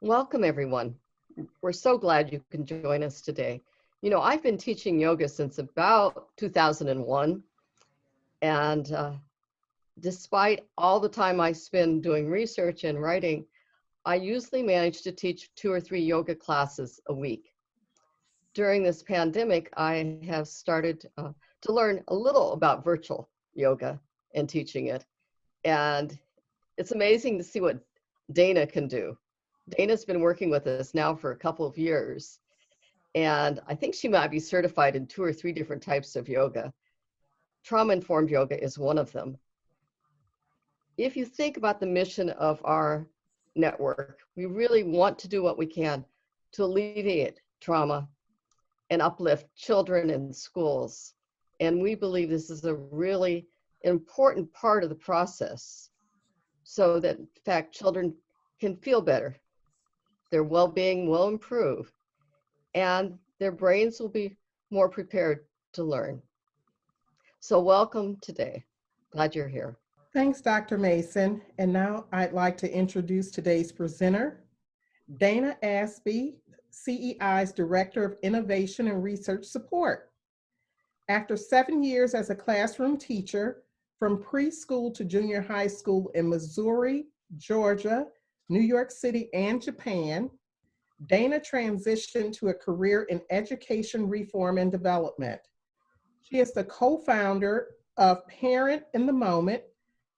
Welcome, everyone. We're so glad you can join us today. You know, I've been teaching yoga since about 2001, and despite all the time I spend doing research and writing, I usually manage to teach 2 or 3 yoga classes a week. During this pandemic, I have started to learn a little about virtual yoga and teaching it. And it's amazing to see what Dana can do. Dana's been working with us now for a couple of years, and I think she might be certified in 2 or 3 different types of yoga. Trauma-informed yoga is one of them. If you think about the mission of our network, we really want to do what we can to alleviate trauma and uplift children in schools. And we believe this is a really important part of the process so that, in fact, children can feel better. Their well-being will improve, and their brains will be more prepared to learn. So welcome today. Glad you're here. Thanks, Dr. Mason. And now I'd like to introduce today's presenter, Dana Ashby, CEI's Director of Innovation and Research Support. After 7 years as a classroom teacher, from preschool to junior high school in Missouri, Georgia, New York City, and Japan, Dana transitioned to a career in education reform and development. She is the co-founder of Parent in the Moment,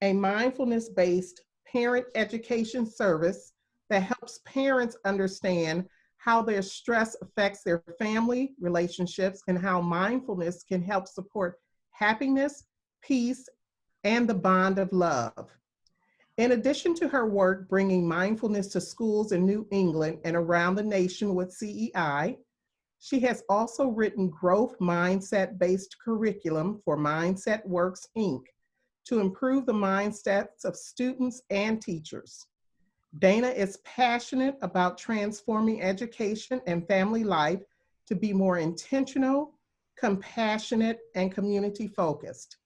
a mindfulness-based parent education service that helps parents understand how their stress affects their family relationships and how mindfulness can help support happiness, peace, and the bond of love. In addition to her work bringing mindfulness to schools in New England and around the nation with CEI, she has also written growth mindset-based curriculum for Mindset Works, Inc. to improve the mindsets of students and teachers. Dana is passionate about transforming education and family life to be more intentional, compassionate, and community-focused.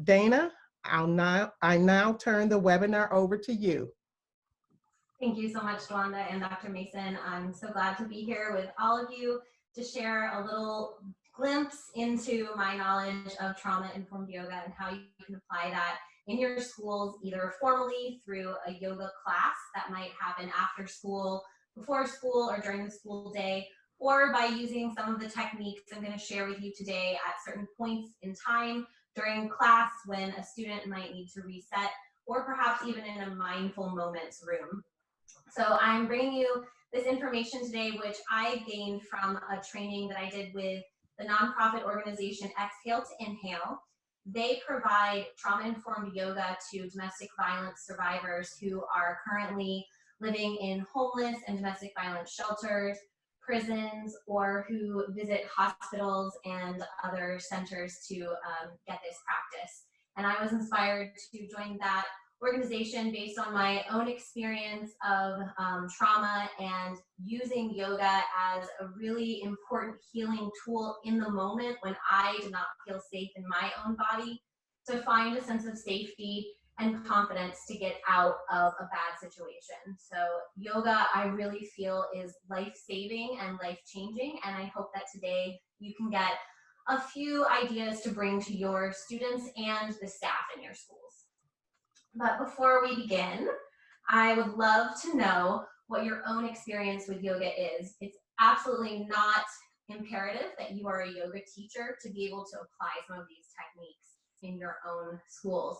Dana, I now turn the webinar over to you. Thank you so much, Dwanda and Dr. Mason. I'm so glad to be here with all of you to share a little glimpse into my knowledge of trauma-informed yoga and how you can apply that in your schools, either formally through a yoga class that might happen after school, before school, or during the school day, or by using some of the techniques I'm going to share with you today at certain points in time during class when a student might need to reset, or perhaps even in a mindful moments room. So I'm bringing you this information today, which I gained from a training that I did with the nonprofit organization Exhale to Inhale. They provide trauma-informed yoga to domestic violence survivors who are currently living in homeless and domestic violence shelters, prisons, or who visit hospitals and other centers to get this practice. And I was inspired to join that organization based on my own experience of trauma and using yoga as a really important healing tool in the moment when I did not feel safe in my own body, to find a sense of safety and confidence to get out of a bad situation. So yoga, I really feel, is life-saving and life-changing, and I hope that today you can get a few ideas to bring to your students and the staff in your schools. But before we begin, I would love to know what your own experience with yoga is. It's absolutely not imperative that you are a yoga teacher to be able to apply some of these techniques in your own schools.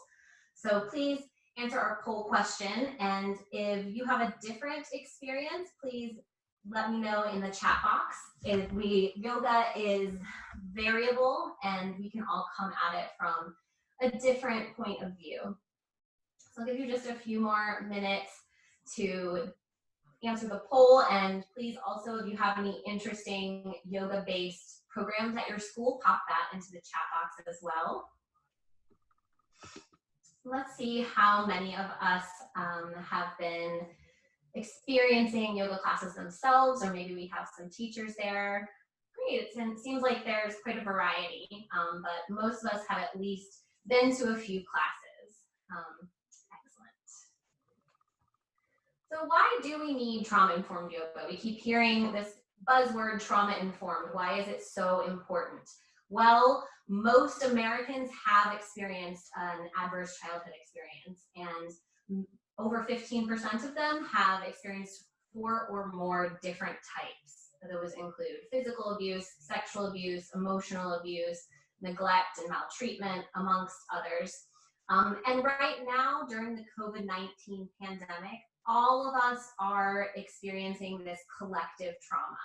So please answer our poll question, and if you have a different experience, please let me know in the chat box. Yoga is variable, and we can all come at it from a different point of view. So I'll give you just a few more minutes to answer the poll, and please also, if you have any interesting yoga-based programs at your school, pop that into the chat box as well. Let's see how many of us have been experiencing yoga classes themselves, or maybe we have some teachers there. Great, it seems like there's quite a variety, but most of us have at least been to a few classes. Excellent. So why do we need trauma-informed yoga? We keep hearing this buzzword, trauma-informed. Why is it so important? Well, most Americans have experienced an adverse childhood experience, and over 15% of them have experienced 4 or more different types. Those include physical abuse, sexual abuse, emotional abuse, neglect and maltreatment, amongst others. And right now, during the COVID-19 pandemic, all of us are experiencing this collective trauma.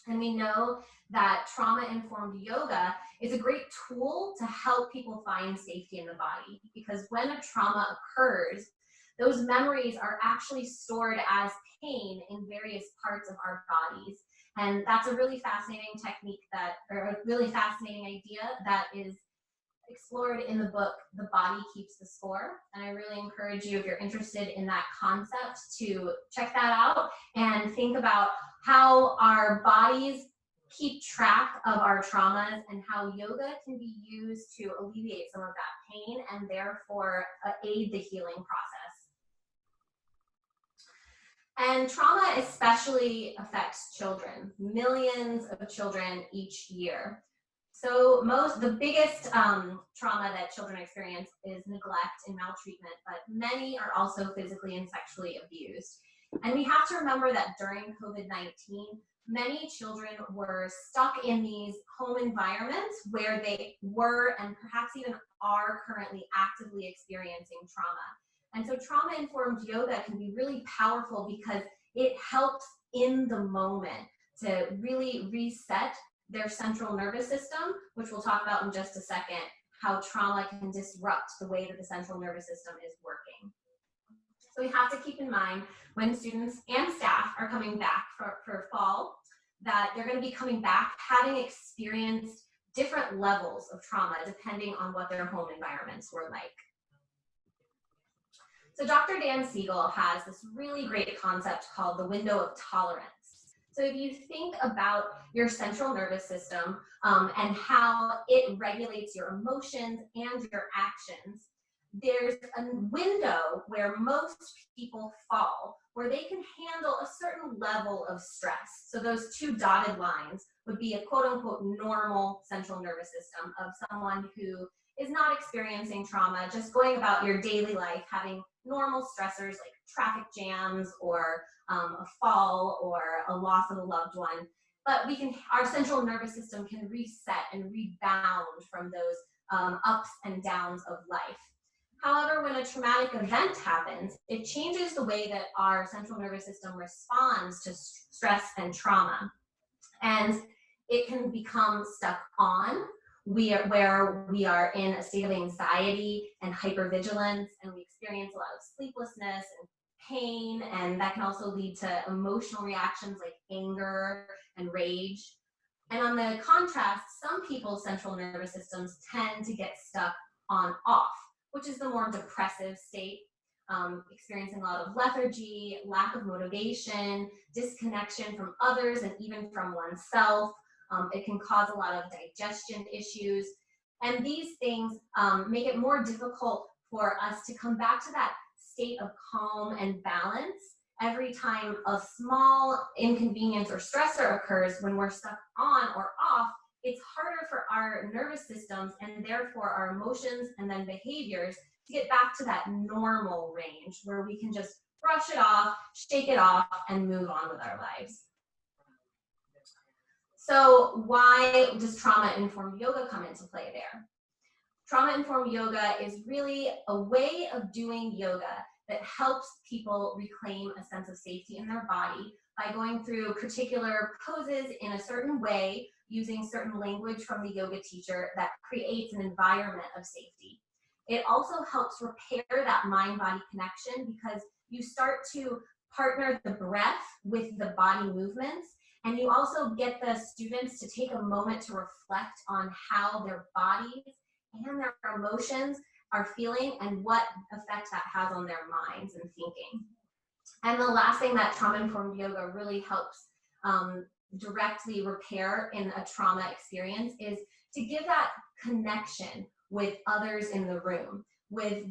And we know that trauma-informed yoga is a great tool to help people find safety in the body, because when a trauma occurs, those memories are actually stored as pain in various parts of our bodies. And that's a really fascinating technique or a really fascinating idea that is explored in the book, The Body Keeps the Score. And I really encourage you, if you're interested in that concept, to check that out and think about how our bodies keep track of our traumas and how yoga can be used to alleviate some of that pain and therefore aid the healing process. And trauma especially affects children, millions of children each year. So the biggest trauma that children experience is neglect and maltreatment, but many are also physically and sexually abused. And we have to remember that during COVID-19, many children were stuck in these home environments where they were and perhaps even are currently actively experiencing trauma. And so trauma-informed yoga can be really powerful because it helps in the moment to really reset their central nervous system, which we'll talk about in just a second, how trauma can disrupt the way that the central nervous system is working. So we have to keep in mind when students and staff are coming back for fall, that they're going to be coming back having experienced different levels of trauma depending on what their home environments were like. So Dr. Dan Siegel has this really great concept called the window of tolerance. So if you think about your central nervous system and how it regulates your emotions and your actions, there's a window where most people fall, where they can handle a certain level of stress. So those 2 dotted lines would be a quote unquote normal central nervous system of someone who is not experiencing trauma, just going about your daily life, having normal stressors like traffic jams or a fall or a loss of a loved one. But our central nervous system can reset and rebound from those ups and downs of life. However, when a traumatic event happens, it changes the way that our central nervous system responds to stress and trauma. And it can become stuck on, where we are in a state of anxiety and hypervigilance, and we experience a lot of sleeplessness and pain, and that can also lead to emotional reactions like anger and rage. And on the contrast, some people's central nervous systems tend to get stuck on off, which is the more depressive state, experiencing a lot of lethargy, lack of motivation, disconnection from others and even from oneself. It can cause a lot of digestion issues. And these things make it more difficult for us to come back to that state of calm and balance every time a small inconvenience or stressor occurs. When we're stuck on or off, it's harder for our nervous systems and therefore our emotions and then behaviors to get back to that normal range where we can just brush it off, shake it off, and move on with our lives. So why does trauma-informed yoga come into play there? Trauma-informed yoga is really a way of doing yoga that helps people reclaim a sense of safety in their body by going through particular poses in a certain way, using certain language from the yoga teacher that creates an environment of safety. It also helps repair that mind-body connection because you start to partner the breath with the body movements, and you also get the students to take a moment to reflect on how their bodies and their emotions are feeling and what effect that has on their minds and thinking. And the last thing that trauma-informed yoga really helps directly repair in a trauma experience is to give that connection with others in the room. with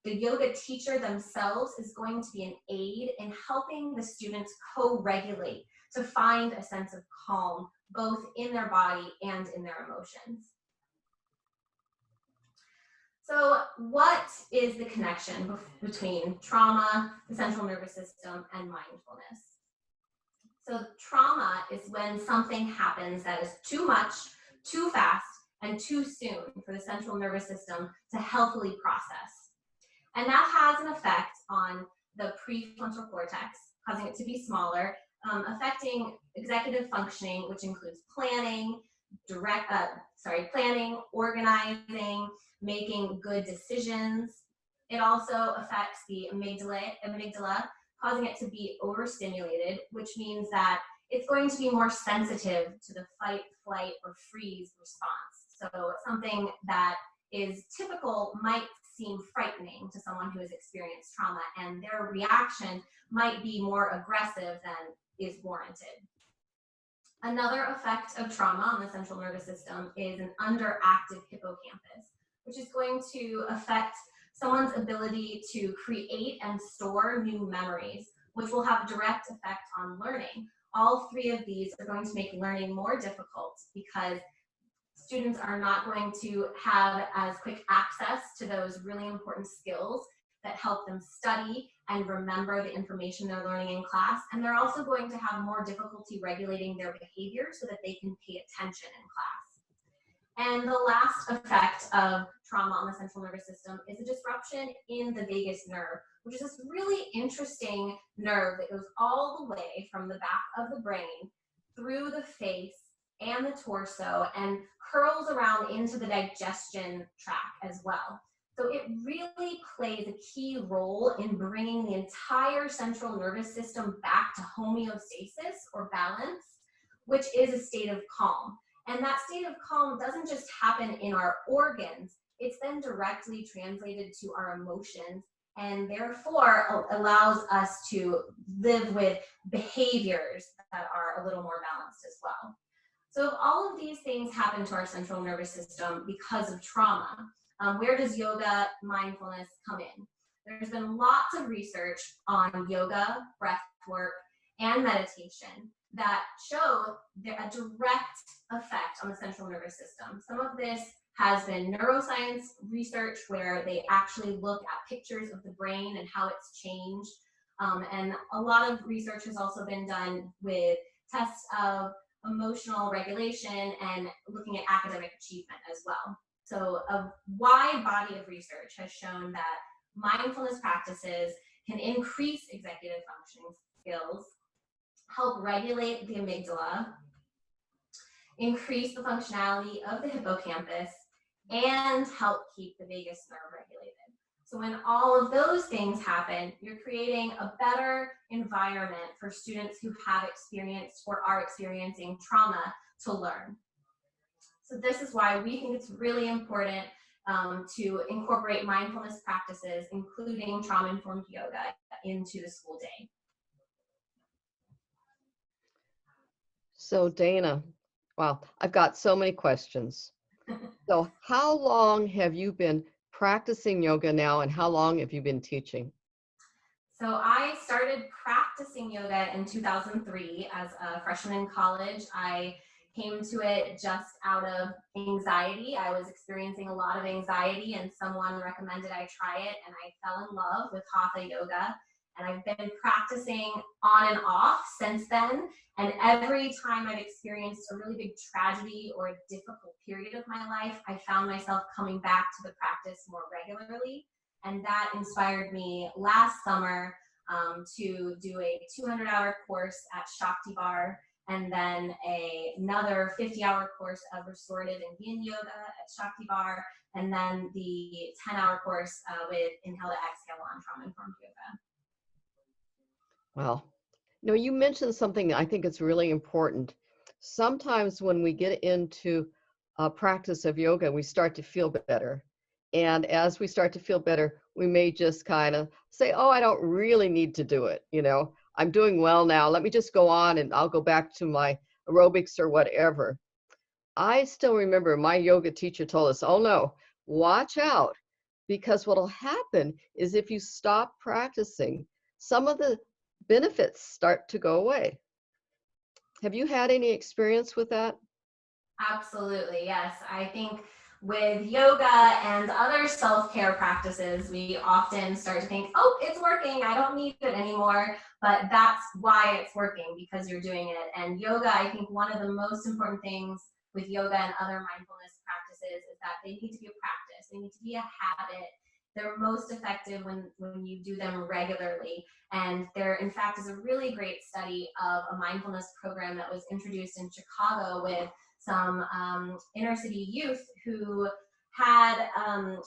the yoga teacher themselves is going to be an aid in helping the students co-regulate to find a sense of calm, both in their body and in their emotions. So what is the connection between trauma, the central nervous system, and mindfulness? So trauma is when something happens that is too much, too fast, and too soon for the central nervous system to healthily process. And that has an effect on the prefrontal cortex, causing it to be smaller, affecting executive functioning, which includes planning, planning, organizing, making good decisions. It also affects the amygdala, causing it to be overstimulated, which means that it's going to be more sensitive to the fight, flight, or freeze response. So something that is typical might seem frightening to someone who has experienced trauma, and their reaction might be more aggressive than is warranted. Another effect of trauma on the central nervous system is an underactive hippocampus, which is going to affect someone's ability to create and store new memories, which will have a direct effect on learning. All three of these are going to make learning more difficult because students are not going to have as quick access to those really important skills that help them study and remember the information they're learning in class. And they're also going to have more difficulty regulating their behavior so that they can pay attention in class. And the last effect of trauma on the central nervous system is a disruption in the vagus nerve, which is this really interesting nerve that goes all the way from the back of the brain through the face and the torso and curls around into the digestion tract as well. So it really plays a key role in bringing the entire central nervous system back to homeostasis or balance, which is a state of calm. And that state of calm doesn't just happen in our organs, it's then directly translated to our emotions, and therefore allows us to live with behaviors that are a little more balanced as well. So if all of these things happen to our central nervous system because of trauma, where does yoga, mindfulness come in? There's been lots of research on yoga, breath work, and meditation that show a direct effect on the central nervous system. Some of this has been neuroscience research where they actually look at pictures of the brain and how it's changed. And a lot of research has also been done with tests of emotional regulation and looking at academic achievement as well. So a wide body of research has shown that mindfulness practices can increase executive functioning skills, help regulate the amygdala, increase the functionality of the hippocampus, and help keep the vagus nerve regulated. So when all of those things happen, you're creating a better environment for students who have experienced or are experiencing trauma to learn. So this is why we think it's really important to incorporate mindfulness practices, including trauma-informed yoga, into the school day. So Dana, wow, I've got so many questions. So how long have you been practicing yoga now, and how long have you been teaching? So I started practicing yoga in 2003 as a freshman in college. I came to it just out of anxiety. I was experiencing a lot of anxiety and someone recommended I try it, and I fell in love with Hatha Yoga. And I've been practicing on and off since then. And every time I've experienced a really big tragedy or a difficult period of my life, I found myself coming back to the practice more regularly. And that inspired me last summer to do a 200-hour course at Shakti Bar, and then another 50-hour course of restorative and yin yoga at Shakti Bar, and then the 10-hour course with Inhale to Exhale on trauma-informed yoga. Wow. No, you mentioned something that I think is really important. Sometimes when we get into a practice of yoga, we start to feel better. And as we start to feel better, we may just kind of say, oh, I don't really need to do it. You know, I'm doing well now. Let me just go on and I'll go back to my aerobics or whatever. I still remember my yoga teacher told us, oh no, watch out, because what'll happen is if you stop practicing, some of the benefits start to go away. Have you had any experience with that? Absolutely, yes. I think with yoga and other self-care practices, we often start to think, oh, it's working, I don't need it anymore. But that's why it's working, because you're doing it. And yoga, I think one of the most important things with yoga and other mindfulness practices is that they need to be a practice. They need to be a habit. They're most effective when you do them regularly. And there, in fact, is a really great study of a mindfulness program that was introduced in Chicago with some inner city youth who had,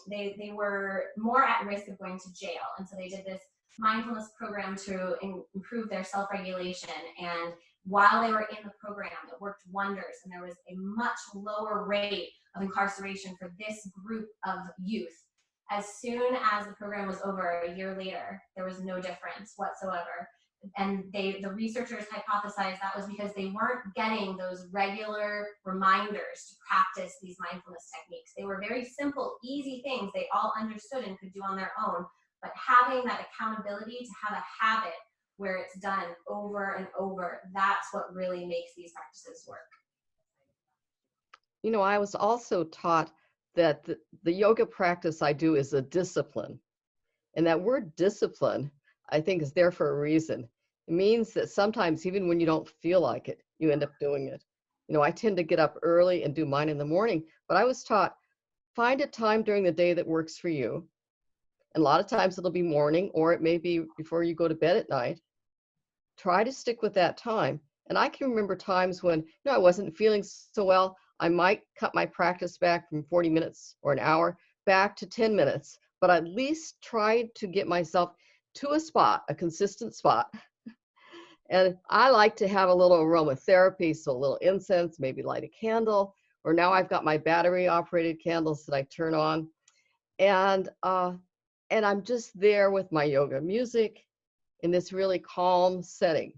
they were more at risk of going to jail. And so they did this mindfulness program to improve their self-regulation. And while they were in the program, it worked wonders. And there was a much lower rate of incarceration for this group of youth. As soon as the program was over, a year later, there was no difference whatsoever. And the researchers hypothesized that was because they weren't getting those regular reminders to practice these mindfulness techniques. They were very simple, easy things they all understood and could do on their own. But having that accountability to have a habit where it's done over and over, that's what really makes these practices work. You know, I was also taught that the yoga practice I do is a discipline. And that word discipline, I think, is there for a reason. It means that sometimes, even when you don't feel like it, you end up doing it. You know, I tend to get up early and do mine in the morning, but I was taught, find a time during the day that works for you. And a lot of times it'll be morning, or it may be before you go to bed at night. Try to stick with that time. And I can remember times when, you know, I wasn't feeling so well. I might cut my practice back from 40 minutes or an hour back to 10 minutes, but at least try to get myself to a spot, a consistent spot. And I like to have a little aromatherapy, so a little incense, maybe light a candle, or now I've got my battery operated candles that I turn on. And I'm just there with my yoga music in this really calm setting.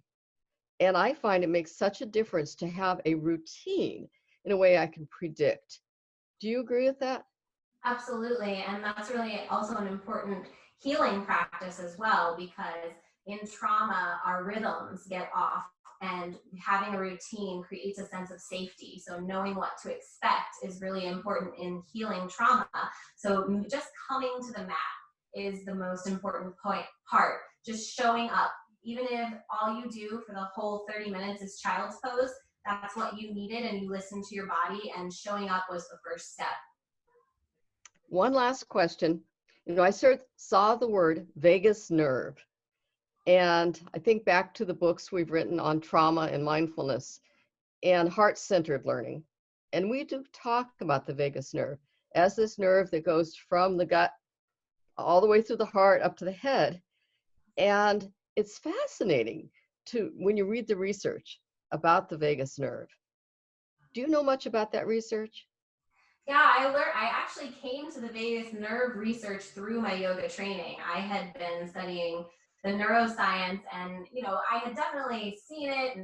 And I find it makes such a difference to have a routine in a way I can predict. Do you agree with that? Absolutely. And that's really also an important healing practice as well, because in trauma, our rhythms get off, and having a routine creates a sense of safety. So knowing what to expect is really important in healing trauma. So just coming to the mat is the most important part. Just showing up, even if all you do for the whole 30 minutes is child's pose, that's what you needed, and you listened to your body, and showing up was the first step. One last question. You know, I saw the word vagus nerve, and I think back to the books we've written on trauma and mindfulness and heart-centered learning. And we do talk about the vagus nerve as this nerve that goes from the gut all the way through the heart up to the head. And it's fascinating when you read the research about the vagus nerve. Do you know much about that research? Yeah, I actually came to the vagus nerve research through my yoga training. I had been studying the neuroscience, and I had definitely seen it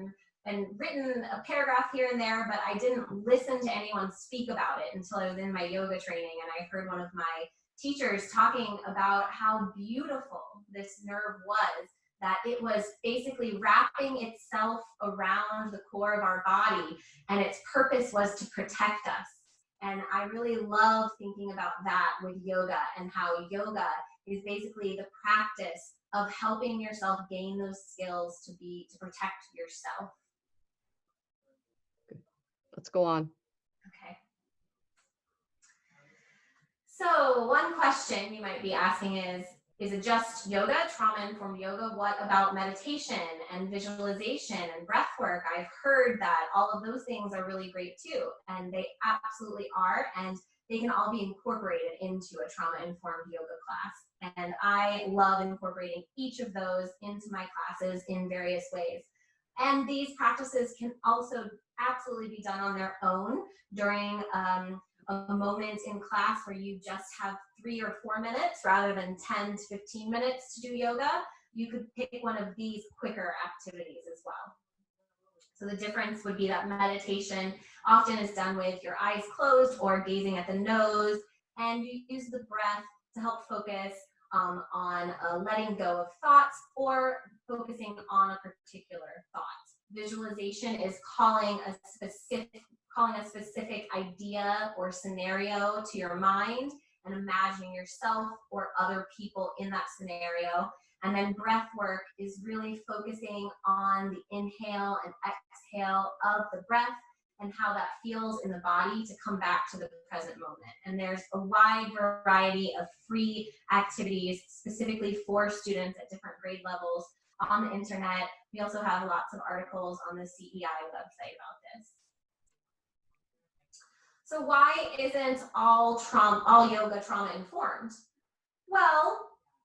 and written a paragraph here and there, but I didn't listen to anyone speak about it until I was in my yoga training, and I heard one of my teachers talking about how beautiful this nerve was, that it was basically wrapping itself around the core of our body, and its purpose was to protect us. And I really love thinking about that with yoga, and how yoga is basically the practice of helping yourself gain those skills to protect yourself. Let's go on. Okay. So one question you might be asking is it just yoga, trauma-informed yoga? What about meditation and visualization and breath work? I've heard that all of those things are really great too, and they absolutely are, and they can all be incorporated into a trauma-informed yoga class. And I love incorporating each of those into my classes in various ways. And these practices can also absolutely be done on their own during a moment in class where you just have 3 or 4 minutes rather than 10 to 15 minutes to do yoga. You could pick one of these quicker activities as well. So the difference would be that meditation often is done with your eyes closed or gazing at the nose, and you use the breath to help focus on letting go of thoughts or focusing on a particular thought. Visualization is calling a specific idea or scenario to your mind and imagining yourself or other people in that scenario. And then breath work is really focusing on the inhale and exhale of the breath and how that feels in the body to come back to the present moment. And there's a wide variety of free activities specifically for students at different grade levels on the internet. We also have lots of articles on the CEI website about this. So why isn't all yoga trauma informed? Well,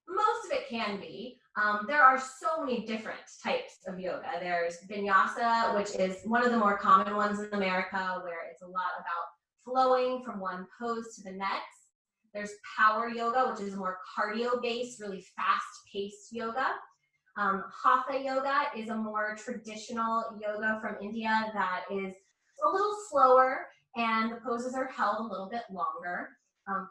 most of it can be. There are so many different types of yoga. There's vinyasa, which is one of the more common ones in America, where it's a lot about flowing from one pose to the next. There's power yoga, which is more cardio-based, really fast-paced yoga. Hatha Yoga is a more traditional yoga from India that is a little slower and the poses are held a little bit longer.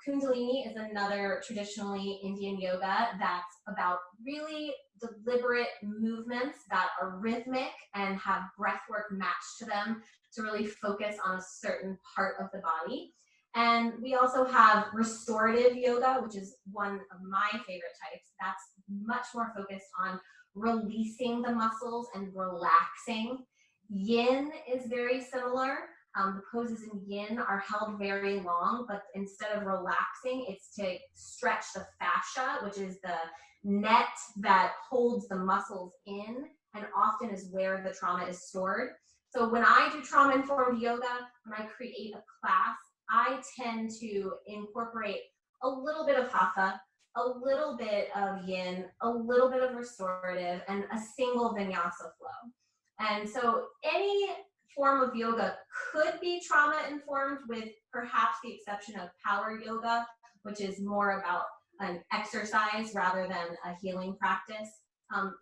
Kundalini is another traditionally Indian yoga that's about really deliberate movements that are rhythmic and have breath work matched to them to really focus on a certain part of the body. And we also have restorative yoga, which is one of my favorite types. That's much more focused on releasing the muscles and relaxing. Yin is very similar. The poses in yin are held very long, but instead of relaxing, it's to stretch the fascia, which is the net that holds the muscles in and often is where the trauma is stored. So when I do trauma-informed yoga, when I create a class, I tend to incorporate a little bit of hatha, a little bit of yin, a little bit of restorative, and a single vinyasa flow. And so any form of yoga could be trauma-informed, with perhaps the exception of power yoga, which is more about an exercise rather than a healing practice.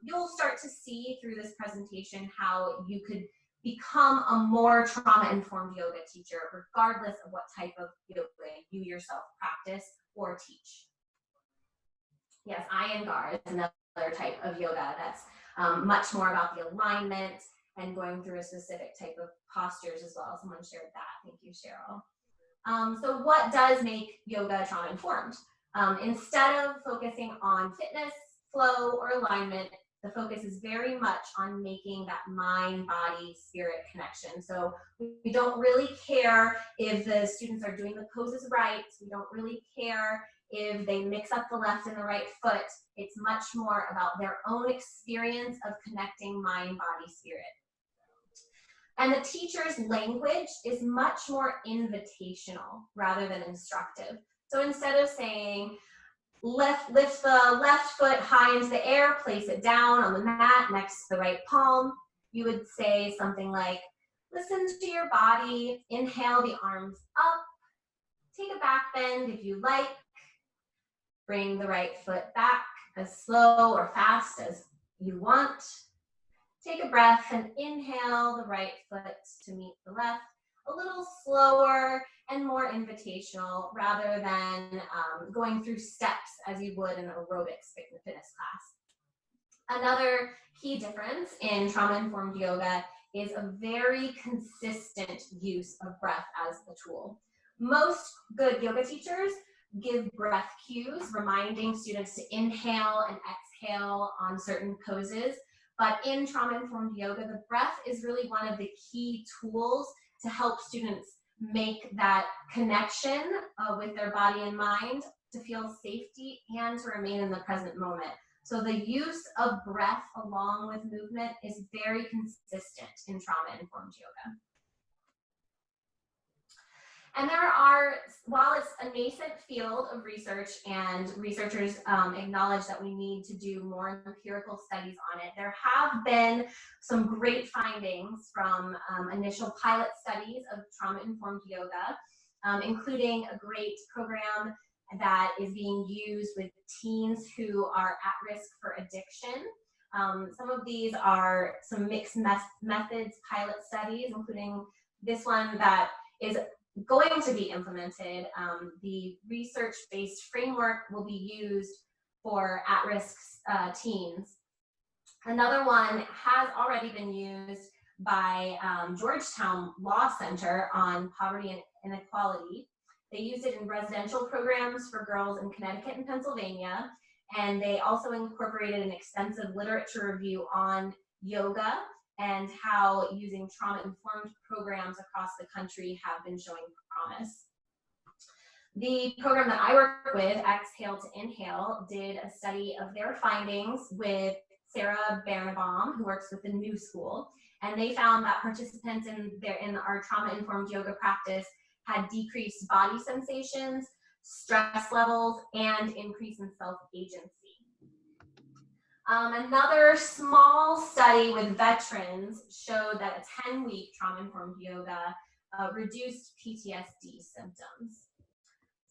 You'll start to see through this presentation how you could become a more trauma-informed yoga teacher, regardless of what type of yoga you yourself practice or teach. Yes, Iyengar is another type of yoga that's much more about the alignment and going through a specific type of postures as well. Someone shared that. Thank you, Cheryl. So what does make yoga trauma-informed? Instead of focusing on fitness, flow, or alignment, the focus is very much on making that mind, body, spirit connection. So we don't really care if the students are doing the poses right. We don't really care if they mix up the left and the right foot. It's much more about their own experience of connecting mind, body, spirit. And the teacher's language is much more invitational rather than instructive. So instead of saying, lift the left foot high into the air, place it down on the mat next to the right palm, you would say something like, listen to your body, inhale the arms up, take a back bend if you like, bring the right foot back as slow or fast as you want. Take a breath and inhale the right foot to meet the left, a little slower and more invitational rather than going through steps as you would in an aerobics fitness class. Another key difference in trauma-informed yoga is a very consistent use of breath as a tool. Most good yoga teachers give breath cues, reminding students to inhale and exhale on certain poses. But in trauma-informed yoga, the breath is really one of the key tools to help students make that connection with their body and mind, to feel safety and to remain in the present moment. So the use of breath along with movement is very consistent in trauma-informed yoga. And there are, while it's a nascent field of research and researchers acknowledge that we need to do more empirical studies on it, there have been some great findings from initial pilot studies of trauma-informed yoga, including a great program that is being used with teens who are at risk for addiction. Some of these are some mixed methods pilot studies, including this one that is going to be implemented. The research-based framework will be used for at-risk teens. Another one has already been used by Georgetown Law Center on poverty and inequality. They used it in residential programs for girls in Connecticut and Pennsylvania, and they also incorporated an extensive literature review on yoga and how using trauma-informed programs across the country have been showing promise. The program that I work with, Exhale to Inhale, did a study of their findings with Sarah Barnabaum, who works with the New School, and they found that participants in our trauma-informed yoga practice had decreased body sensations, stress levels, and increase in self-agency. Another small study with veterans showed that a 10-week trauma-informed yoga reduced PTSD symptoms.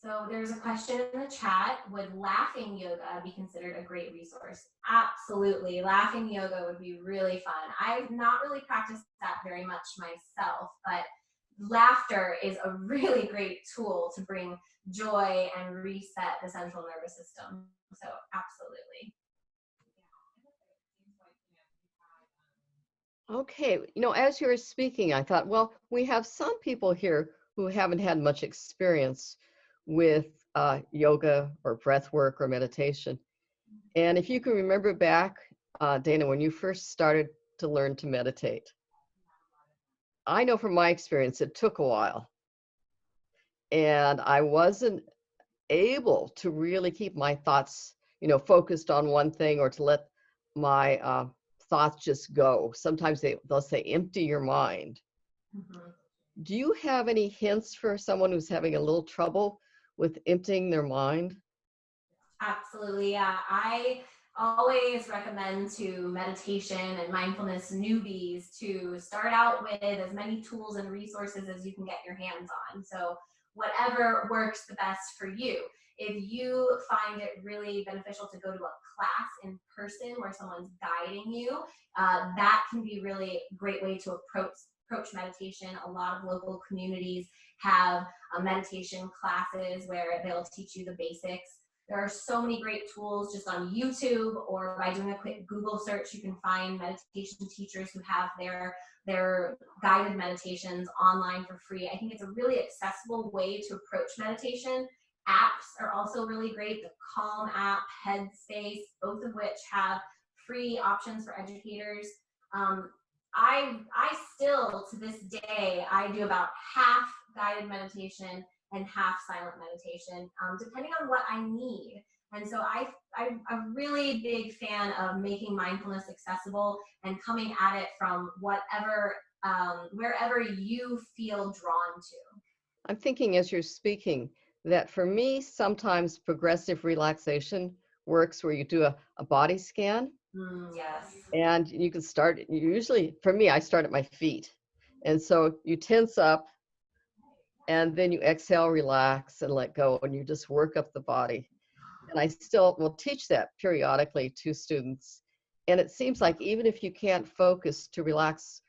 So there's a question in the chat, would laughing yoga be considered a great resource? Absolutely, laughing yoga would be really fun. I've not really practiced that very much myself, but laughter is a really great tool to bring joy and reset the central nervous system. So absolutely. Okay, as you were speaking, I thought, well, we have some people here who haven't had much experience with yoga or breath work or meditation. And if you can remember back, Dana, when you first started to learn to meditate, I know from my experience, it took a while. And I wasn't able to really keep my thoughts, focused on one thing, or to let my thoughts just go. Sometimes they'll say, empty your mind. Mm-hmm. Do you have any hints for someone who's having a little trouble with emptying their mind? Absolutely, yeah. I always recommend to meditation and mindfulness newbies to start out with as many tools and resources as you can get your hands on. So whatever works the best for you. If you find it really beneficial to go to a class in person where someone's guiding you, that can be really a great way to approach meditation. A lot of local communities have meditation classes where they'll teach you the basics. There are so many great tools just on YouTube, or by doing a quick Google search, you can find meditation teachers who have their guided meditations online for free. I think it's a really accessible way to approach meditation. Apps are also really great. The Calm app, Headspace, both of which have free options for educators. I still, to this day, I do about half guided meditation and half silent meditation, depending on what I need. And so I'm a really big fan of making mindfulness accessible and coming at it from whatever, wherever you feel drawn to. I'm thinking as you're speaking that for me, sometimes progressive relaxation works where you do a body scan. Yes. And you can start, usually, for me, I start at my feet. And so you tense up, and then you exhale, relax, and let go, and you just work up the body. And I still will teach that periodically to students. And it seems like even if you can't focus to relax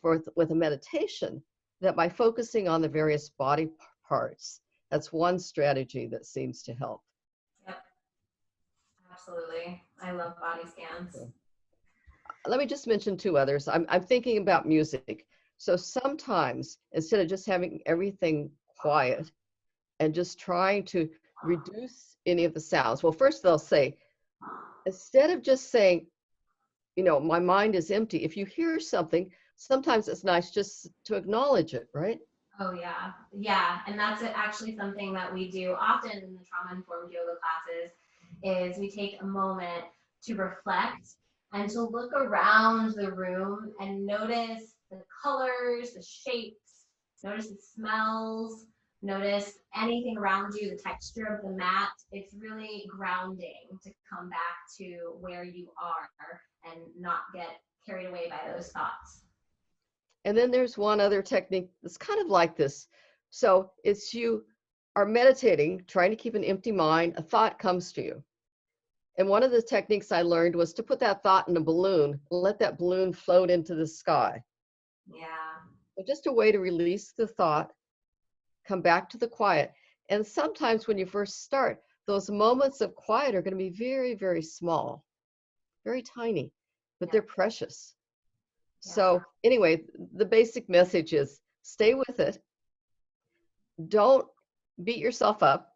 with a meditation, that by focusing on the various body parts, that's one strategy that seems to help. Yep, absolutely. I love body scans. Okay. Let me just mention two others. I'm thinking about music. So sometimes, instead of just having everything quiet and just trying to reduce any of the sounds, well, first they'll say, instead of just saying, my mind is empty, if you hear something, sometimes it's nice just to acknowledge it, right? Oh, yeah. Yeah. And that's actually something that we do often in the trauma-informed yoga classes, is we take a moment to reflect and to look around the room and notice the colors, the shapes, notice the smells, notice anything around you, the texture of the mat. It's really grounding to come back to where you are and not get carried away by those thoughts. And then there's one other technique that's kind of like this. So it's you are meditating, trying to keep an empty mind, a thought comes to you. And one of the techniques I learned was to put that thought in a balloon and let that balloon float into the sky. Yeah. So just a way to release the thought, come back to the quiet. And sometimes when you first start, those moments of quiet are going to be very, very small, very tiny, but they're precious. So anyway, the basic message is stay with it. Don't beat yourself up,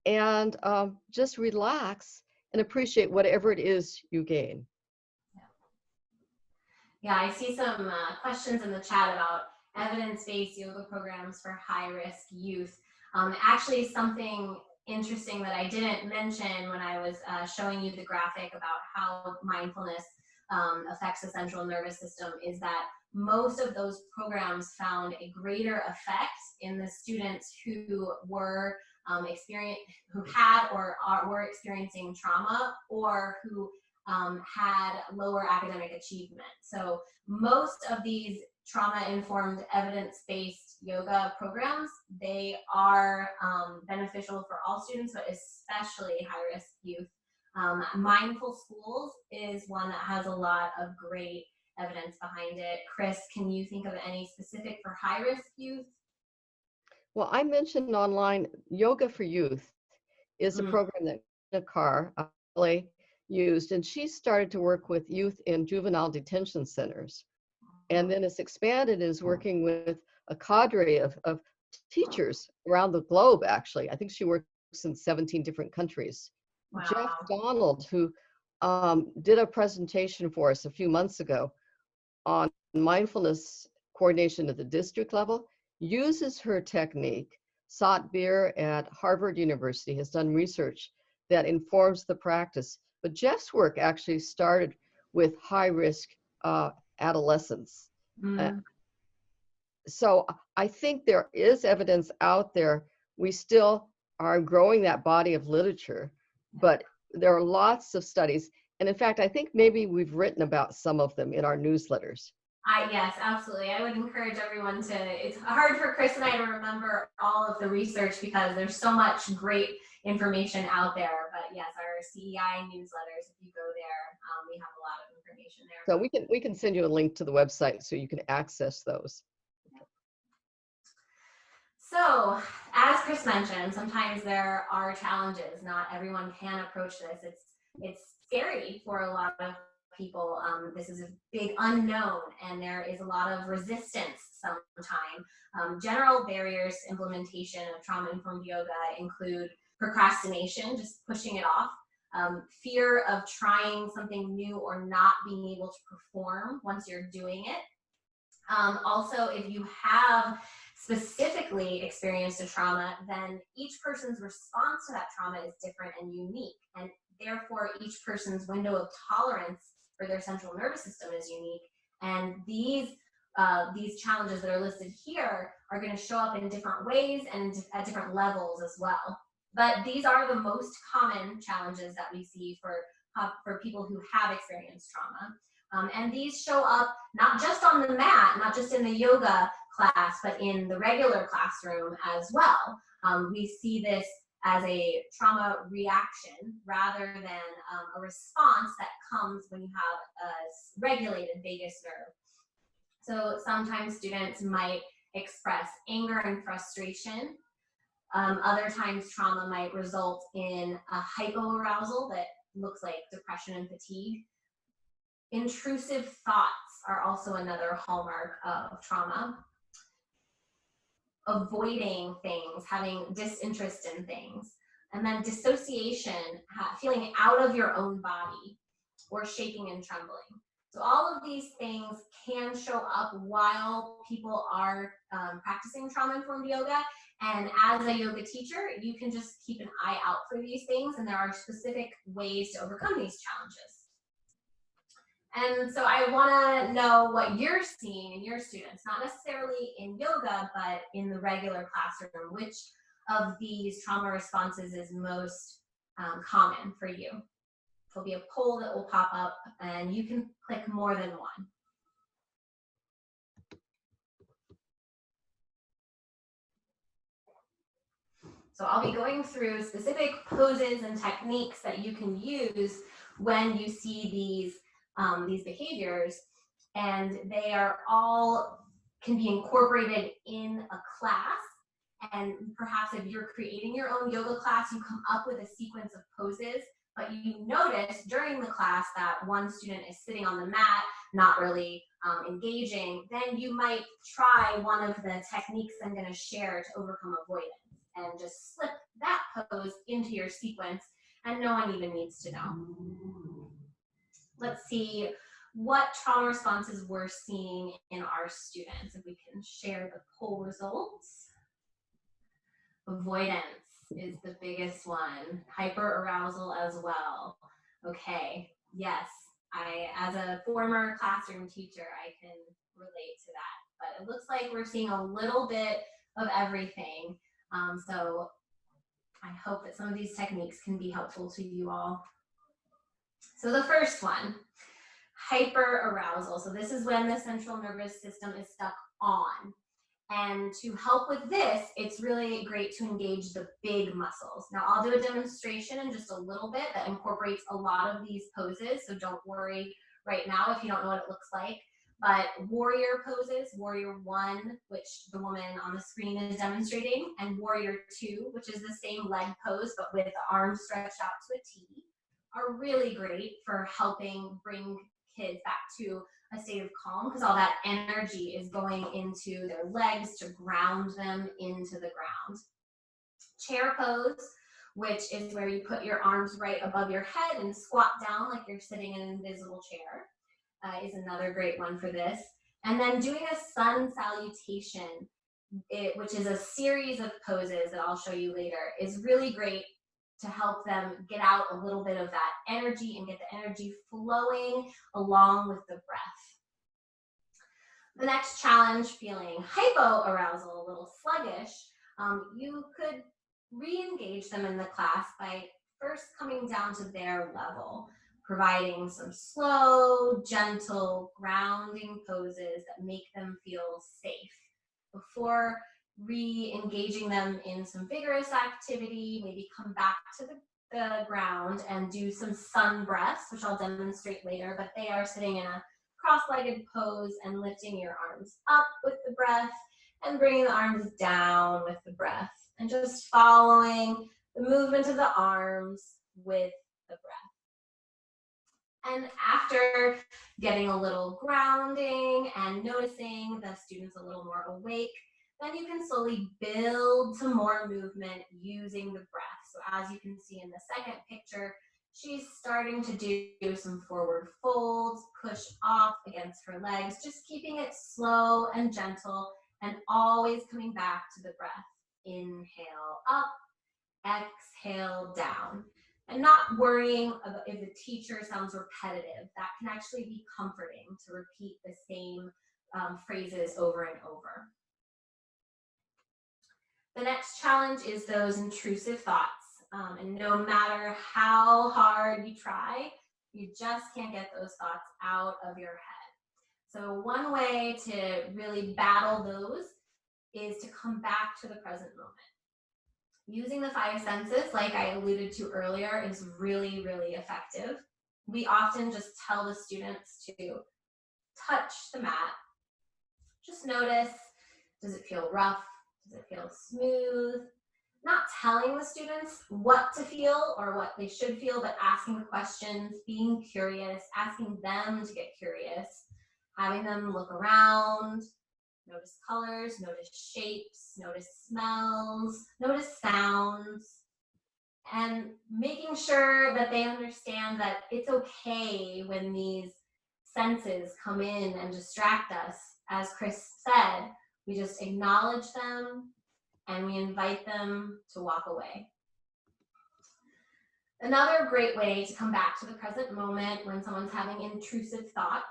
and just relax and appreciate whatever it is you gain. Yeah, I see some questions in the chat about evidence-based yoga programs for high-risk youth. Actually, something interesting that I didn't mention when I was showing you the graphic about how mindfulness affects the central nervous system is that most of those programs found a greater effect in the students who were who had or were experiencing trauma, or who had lower academic achievement. So most of these trauma-informed evidence-based yoga programs, they are beneficial for all students, but especially high-risk youth. Mindful Schools is one that has a lot of great evidence behind it. Chris, can you think of any specific for high-risk youth? Well, I mentioned online Yoga for Youth is a program that Nina Carr really used, and she started to work with youth in juvenile detention centers. And then it's expanded and is working with a cadre of teachers around the globe, actually. I think she works in 17 different countries. Wow. Jeff Donald, who did a presentation for us a few months ago on mindfulness coordination at the district level, uses her technique. Satbir at Harvard University has done research that informs the practice. But Jeff's work actually started with high-risk adolescents. So I think there is evidence out there. We still are growing that body of literature, but there are lots of studies. And in fact, I think maybe we've written about some of them in our newsletters. Yes, absolutely. I would encourage everyone to, it's hard for Chris and I to remember all of the research because there's so much great information out there. But yes, our CEI newsletters, if you go there, we have a lot of information there. So we can send you a link to the website so you can access those. So, as Chris mentioned, sometimes there are challenges. Not everyone can approach this. It's scary for a lot of people. This is a big unknown, and there is a lot of resistance sometimes. General barriers to implementation of trauma-informed yoga include procrastination, just pushing it off, fear of trying something new or not being able to perform once you're doing it. Also, if you have specifically experienced a trauma, then each person's response to that trauma is different and unique, and therefore each person's window of tolerance for their central nervous system is unique. And these challenges that are listed here are going to show up in different ways and at different levels as well. But these are the most common challenges that we see for people who have experienced trauma. And these show up not just on the mat, not just in the yoga class, but in the regular classroom as well. We see this as a trauma reaction rather than a response that comes when you have a regulated vagus nerve. So sometimes students might express anger and frustration. Other times trauma might result in a hypoarousal that looks like depression and fatigue. Intrusive thoughts are also another hallmark of trauma. Avoiding things, having disinterest in things. And then dissociation, feeling out of your own body, or shaking and trembling. So all of these things can show up while people are practicing trauma-informed yoga. And as a yoga teacher, you can just keep an eye out for these things, and there are specific ways to overcome these challenges. And so I want to know what you're seeing in your students, not necessarily in yoga, but in the regular classroom. Which of these trauma responses is most common for you? There'll be a poll that will pop up, and you can click more than one. So I'll be going through specific poses and techniques that you can use when you see these behaviors, and they are all can be incorporated in a class And perhaps if you're creating your own yoga class, you come up with a sequence of poses, but you notice during the class that one student is sitting on the mat, not really engaging, then you might try one of the techniques I'm going to share to overcome avoidance and just slip that pose into your sequence, and no one even needs to know. Let's see what trauma responses we're seeing in our students. If we can share the poll results. Avoidance is the biggest one. Hyper-arousal as well. Okay, yes, as a former classroom teacher, I can relate to that. But it looks like we're seeing a little bit of everything. So I hope that some of these techniques can be helpful to you all. So the first one, hyper-arousal. So this is when the central nervous system is stuck on. And to help with this, it's really great to engage the big muscles. Now I'll do a demonstration in just a little bit that incorporates a lot of these poses, so don't worry right now if you don't know what it looks like. But warrior poses, warrior 1, which the woman on the screen is demonstrating, and warrior 2, which is the same leg pose but with the arms stretched out to a T, are really great for helping bring kids back to a state of calm, because all that energy is going into their legs to ground them into the ground. Chair pose, which is where you put your arms right above your head and squat down like you're sitting in an invisible chair, is another great one for this. And then doing a sun salutation, which is a series of poses that I'll show you later, is really great to help them get out a little bit of that energy and get the energy flowing along with the breath. The next challenge, feeling hypo-arousal, a little sluggish, you could re-engage them in the class by first coming down to their level, providing some slow, gentle, grounding poses that make them feel safe before re-engaging them in some vigorous activity. Maybe come back to the ground and do some sun breaths, which I'll demonstrate later, but they are sitting in a cross-legged pose and lifting your arms up with the breath and bringing the arms down with the breath, and just following the movement of the arms with the breath. And after getting a little grounding and noticing the students a little more awake, then you can slowly build some more movement using the breath. So as you can see in the second picture, she's starting to do some forward folds, push off against her legs, just keeping it slow and gentle, and always coming back to the breath. Inhale up, exhale down. And not worrying about if the teacher sounds repetitive. That can actually be comforting to repeat the same phrases over and over. The next challenge is those intrusive thoughts. And no matter how hard you try, you just can't get those thoughts out of your head. So one way to really battle those is to come back to the present moment. Using the 5 senses, like I alluded to earlier, is really, really effective. We often just tell the students to touch the mat. Just notice, does it feel rough? Does it feel smooth? Not telling the students what to feel or what they should feel, but asking questions, being curious, asking them to get curious, having them look around, notice colors, notice shapes, notice smells, notice sounds, and making sure that they understand that it's okay when these senses come in and distract us. As Chris said, we just acknowledge them and we invite them to walk away. Another great way to come back to the present moment when someone's having intrusive thoughts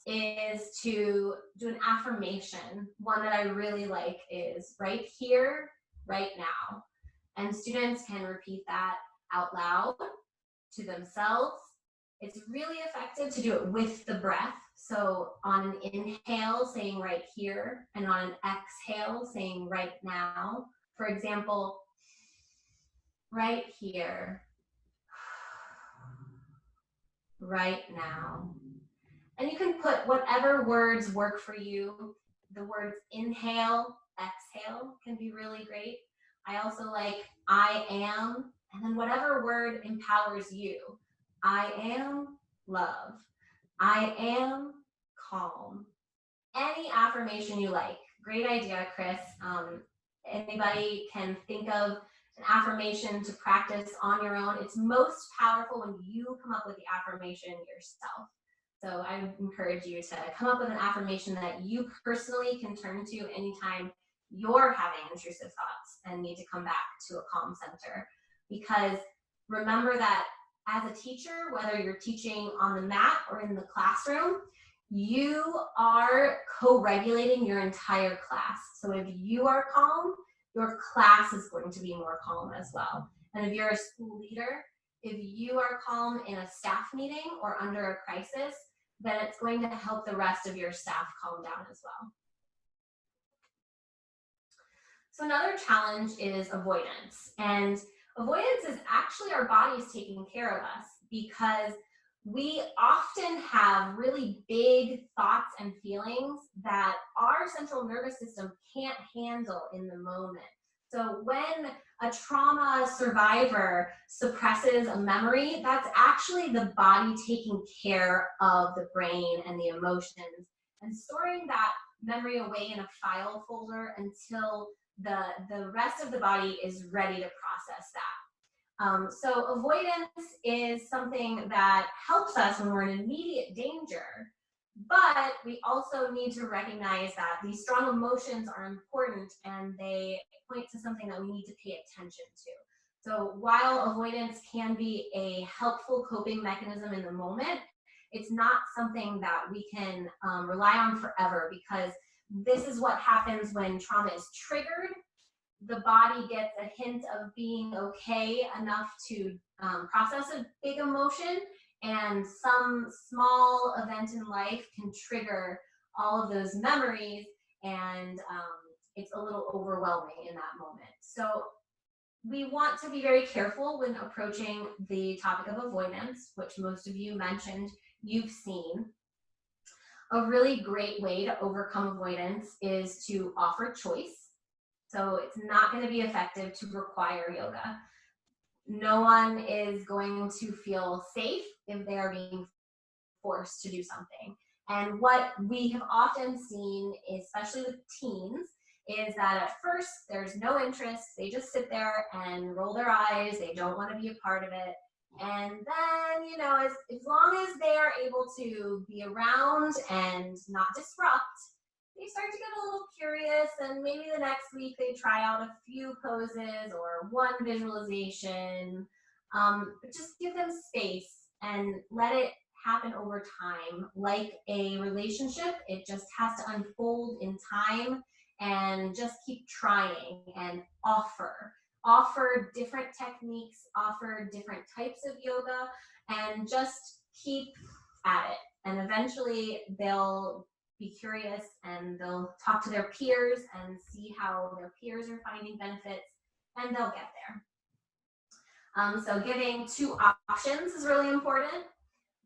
is to do an affirmation. One that I really like is right here, right now. And students can repeat that out loud to themselves. It's really effective to do it with the breath. So on an inhale, saying right here, and on an exhale, saying right now. For example, right here, right now. And you can put whatever words work for you. The words inhale exhale can be really great. I also like I am, and then whatever word empowers you. I am love. I am calm. Any affirmation you like. Great idea, Chris. Anybody can think of an affirmation to practice on your own. It's most powerful when you come up with the affirmation yourself. So I encourage you to come up with an affirmation that you personally can turn to anytime you're having intrusive thoughts and need to come back to a calm center. Because remember that as a teacher, whether you're teaching on the mat or in the classroom, you are co-regulating your entire class. So if you are calm, your class is going to be more calm as well. And if you're a school leader, if you are calm in a staff meeting or under a crisis, then it's going to help the rest of your staff calm down as well. So another challenge is avoidance. And avoidance is actually our bodies taking care of us, because we often have really big thoughts and feelings that our central nervous system can't handle in the moment. So when a trauma survivor suppresses a memory, that's actually the body taking care of the brain and the emotions and storing that memory away in a file folder until the rest of the body is ready to process that. So avoidance is something that helps us when we're in immediate danger, but we also need to recognize that these strong emotions are important and they point to something that we need to pay attention to. So while avoidance can be a helpful coping mechanism in the moment, it's not something that we can rely on forever, because this is what happens when trauma is triggered. The body gets a hint of being okay enough to process a big emotion, and some small event in life can trigger all of those memories, and it's a little overwhelming in that moment. So we want to be very careful when approaching the topic of avoidance, which most of you mentioned you've seen. A really great way to overcome avoidance is to offer choice. So it's not going to be effective to require yoga. No one is going to feel safe if they are being forced to do something. And what we have often seen, especially with teens, is that at first there's no interest. They just sit there and roll their eyes. They don't want to be a part of it. And then, you know, as long as they are able to be around and not disrupt, they start to get a little curious, and maybe the next week they try out a few poses or one visualization, but just give them space and let it happen over time. Like a relationship, it just has to unfold in time, and just keep trying and offer different techniques, offer different types of yoga, and just keep at it. And eventually they'll be curious and they'll talk to their peers and see how their peers are finding benefits, and they'll get there. So giving two options is really important.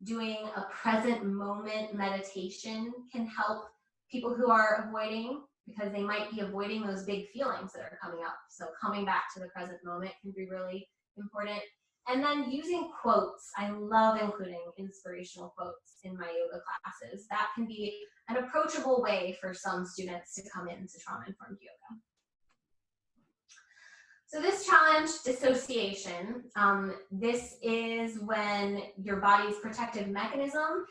Doing a present moment meditation can help people who are avoiding, because they might be avoiding those big feelings that are coming up. So coming back to the present moment can be really important. And then using quotes. I love including inspirational quotes in my yoga classes. That can be an approachable way for some students to come into trauma-informed yoga. So this challenge, dissociation, this is when your body's protective mechanism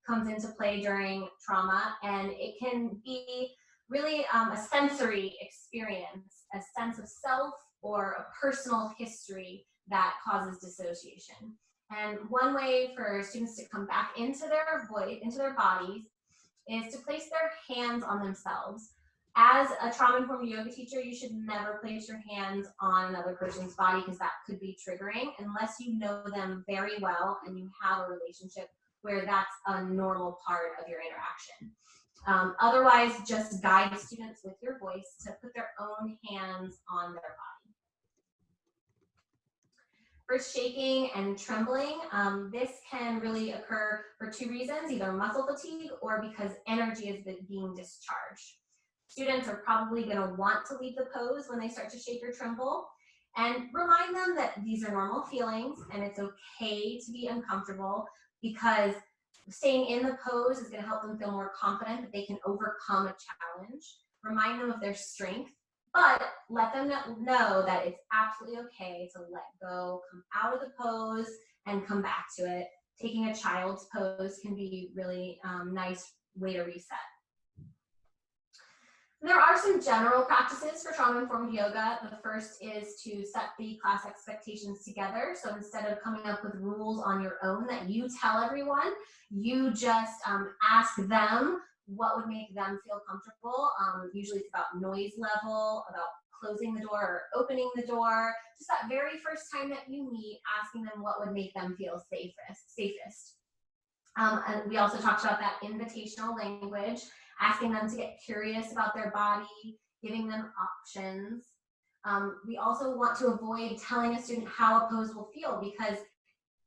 comes into play during trauma, and it can be really a sensory experience, a sense of self or a personal history that causes dissociation. And one way for students to come back into their void, into their bodies, is to place their hands on themselves. As a trauma-informed yoga teacher, you should never place your hands on another person's body, because that could be triggering unless you know them very well and you have a relationship where that's a normal part of your interaction. Otherwise, just guide students with your voice to put their own hands on their body. For shaking and trembling, this can really occur for two reasons, either muscle fatigue or because energy is being discharged. students are probably going to want to leave the pose when they start to shake or tremble. And remind them that these are normal feelings and it's okay to be uncomfortable, because staying in the pose is going to help them feel more confident that they can overcome a challenge. Remind them of their strength, but let them know that it's absolutely okay to let go, come out of the pose, and come back to it. Taking a child's pose can be really nice way to reset. There are some general practices for trauma-informed yoga. The first is to set the class expectations together. So instead of coming up with rules on your own that you tell everyone, you just ask them what would make them feel comfortable. Usually it's about noise level, about closing the door or opening the door. Just that very first time that you meet, asking them what would make them feel safest. And we also talked about that invitational language, asking them to get curious about their body, giving them options. We also want to avoid telling a student how a pose will feel, because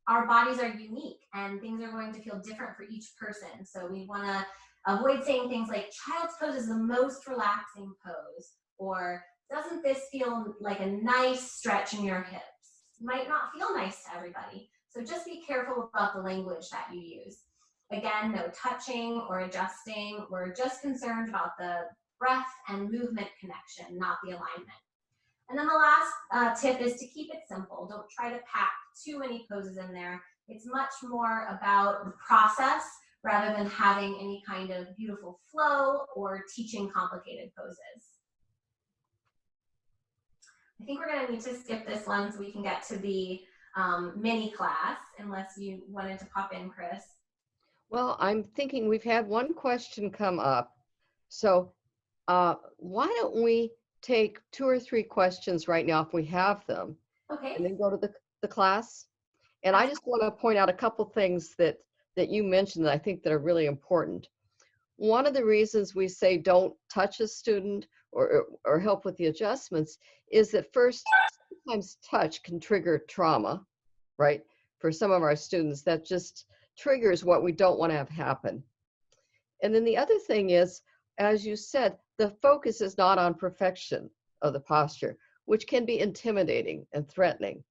our bodies are unique and things are going to feel different for each person. So we want to avoid saying things like, child's pose is the most relaxing pose, or doesn't this feel like a nice stretch in your hips? Might not feel nice to everybody. So just be careful about the language that you use. Again, no touching or adjusting. We're just concerned about the breath and movement connection, not the alignment. And then the last tip is to keep it simple. Don't try to pack too many poses in there. It's much more about the process rather than having any kind of beautiful flow or teaching complicated poses. I think we're going to need to skip this one so we can get to the mini class, unless you wanted to pop in, Chris. Well, I'm thinking we've had one question come up. So why don't we take 2 or 3 questions right now if we have them, Okay. and then go to the class? And I just want to point out a couple things that you mentioned that I think that are really important. One of the reasons we say don't touch a student or help with the adjustments is that first, sometimes touch can trigger trauma, right? For some of our students, that just triggers what we don't want to have happen. And then the other thing is, as you said, the focus is not on perfection of the posture, which can be intimidating and threatening.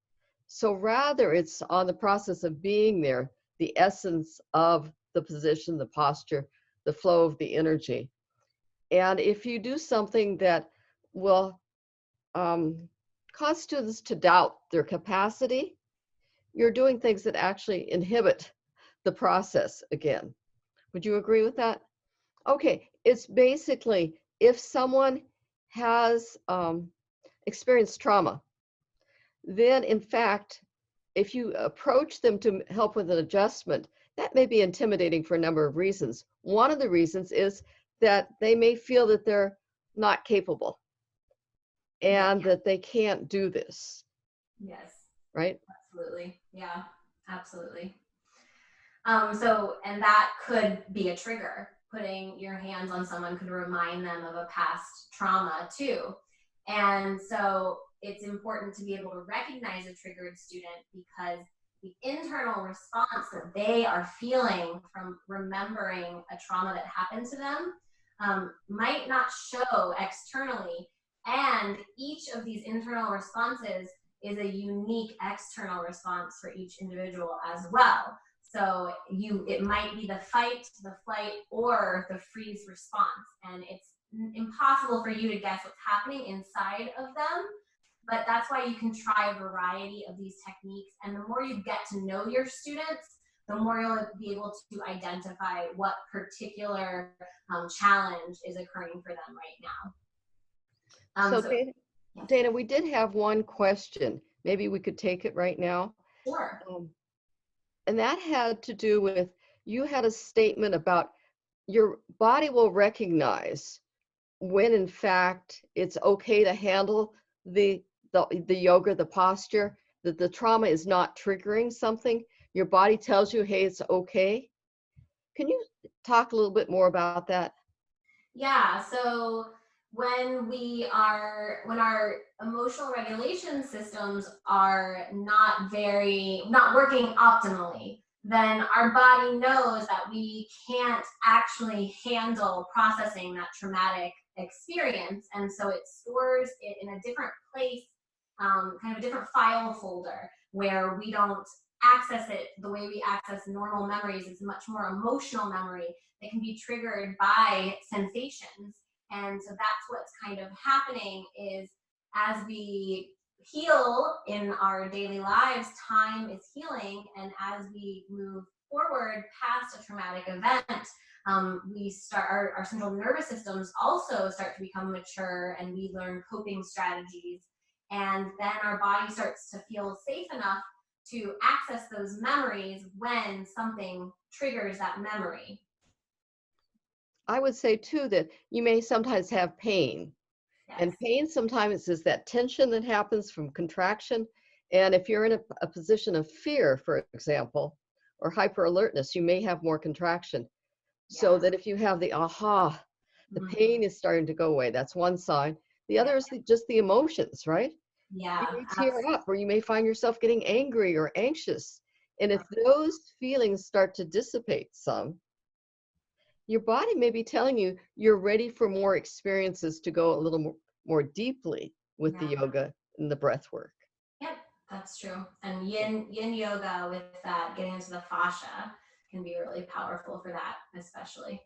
So rather, it's on the process of being there, the essence of the position, the posture, the flow of the energy. And if you do something that will cause students to doubt their capacity, you're doing things that actually inhibit the process again. Would you agree with that? Okay, it's basically if someone has experienced trauma, then in fact, if you approach them to help with an adjustment, that may be intimidating for a number of reasons. One of the reasons is that they may feel that they're not capable and that they can't do this. Yes. Right? Absolutely. Yeah, absolutely. And that could be a trigger. Putting your hands on someone could remind them of a past trauma too. And so it's important to be able to recognize a triggered student, because the internal response that they are feeling from remembering a trauma that happened to them might not show externally. And each of these internal responses is a unique external response for each individual as well. So it might be the fight, the flight, or the freeze response. And it's impossible for you to guess what's happening inside of them. But that's why you can try a variety of these techniques. And the more you get to know your students, the more you'll be able to identify what particular challenge is occurring for them right now. Dana, we did have one question. Maybe we could take it right now. Sure. And that had to do with, you had a statement about your body will recognize when in fact it's okay to handle the yoga, the posture, that the trauma is not triggering something. Your body tells you, hey, it's okay. Can you talk a little bit more about that? Yeah, so when our emotional regulation systems are not working optimally, then our body knows that we can't actually handle processing that traumatic experience. And so it stores it in a different place, kind of a different file folder, where we don't access it the way we access normal memories. It's a much more emotional memory that can be triggered by sensations. And so that's what's kind of happening, is as we heal in our daily lives, time is healing. And as we move forward past a traumatic event, we start, our central nervous systems also start to become mature, and we learn coping strategies. And then our body starts to feel safe enough to access those memories when something triggers that memory. I would say too that you may sometimes have pain. Yes. And pain sometimes is that tension that happens from contraction. And if you're in a position of fear, for example, or hyper alertness, you may have more contraction. So that if you have the aha, the pain is starting to go away. That's one sign. The other is just the emotions, right? Yeah. You may tear up, or you may find yourself getting angry or anxious. And if those feelings start to dissipate some, your body may be telling you you're ready for more experiences to go a little more deeply with the yoga and the breath work. Yep, that's true. And yin yoga with that, getting into the fascia, can be really powerful for that, especially.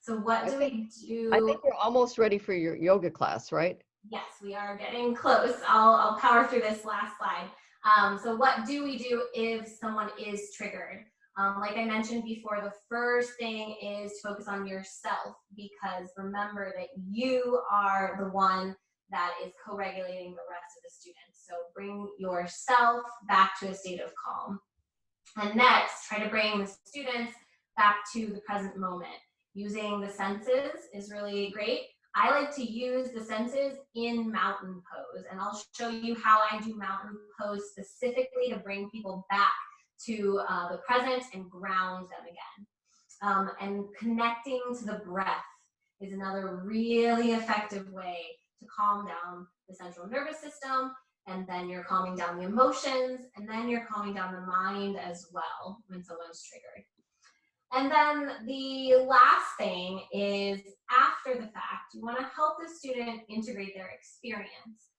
So what do we do? I think we're almost ready for your yoga class, right? Yes, we are getting close. I'll power through this last slide. So what do we do if someone is triggered? Like I mentioned before, the first thing is to focus on yourself, because remember that you are the one that is co-regulating the rest of the students. So bring yourself back to a state of calm. And next, try to bring the students back to the present moment. Using the senses is really great. I like to use the senses in mountain pose, and I'll show you how I do mountain pose specifically to bring people back to the present and ground them again. And connecting to the breath is another really effective way to calm down the central nervous system, and then you're calming down the emotions, and then you're calming down the mind as well when someone's triggered. And then the last thing is, after the fact, you want to help the student integrate their experience.